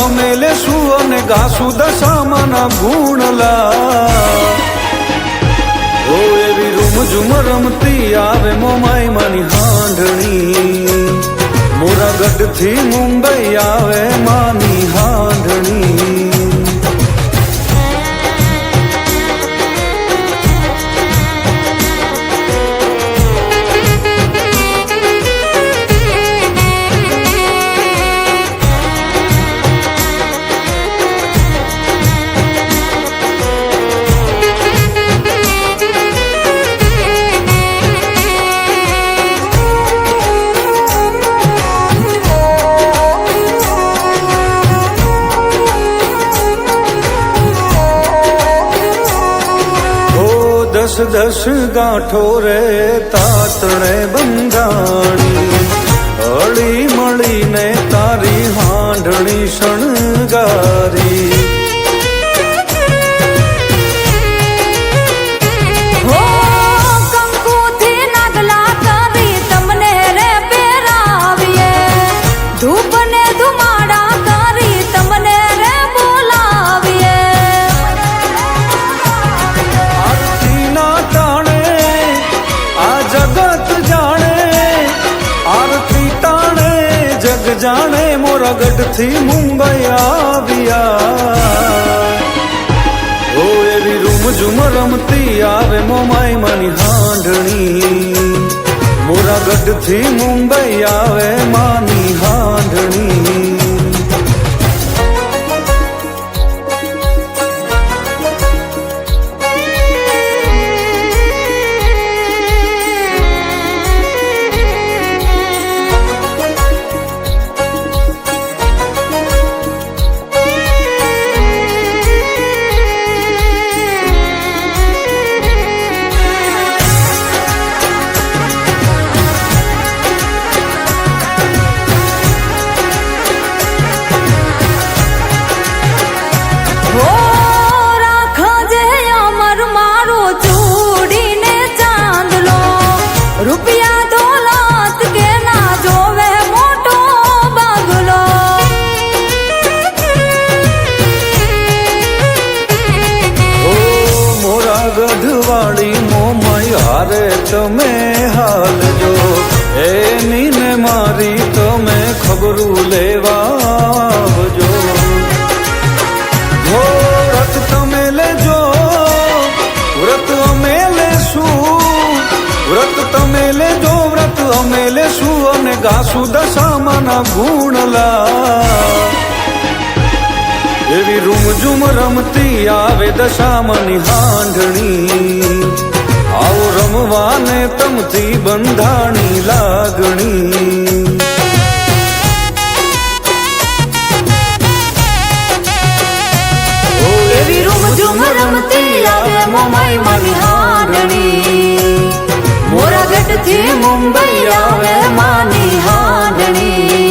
અમે લેશું અને ગાશું દશામાના ગુણલા ઓ એવી રૂમઝુમ રમતી આવે મોમાઈ માની હાંડણી મોરાગઢ થી મુંબઈ આવે માની હાંડણી दस दस गांठो रे तातणे बंधाणी हળી મળીને તારી હાંડણી શણગારી जाने मोरागढ़ थी मुंबई आविया ओ एवी रूमझुम रमती आवे मोमाई मानी हांडणी मोरागढ़ थी मुंबई आवे मानी हांडणी ગઢવાળી મોમાઈ હારે તમે હાલ જો એની ને મારી તમે ખબરું લેવા આવજો વ્રત તમે લેજો વ્રત અમે લેશું વ્રત તમે લેજો વ્રત અમે લેશું અને ગાશું દશામાના ગુણલા એવી રૂમઝુમ રમતી આવે દશામાની હાંડણી આવો રમવાને તમથી બંધાણી લાગણી એવી રૂમઝુમ રમતી આવે મોમાઈ માની હાંડણી મોરાગઢ થી મુંબઈ આવે માની હાંડણી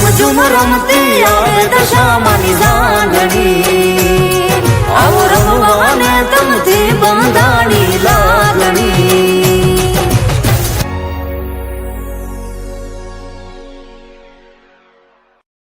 રૂમઝુમ રમતી આવે દશામાની હાંડણી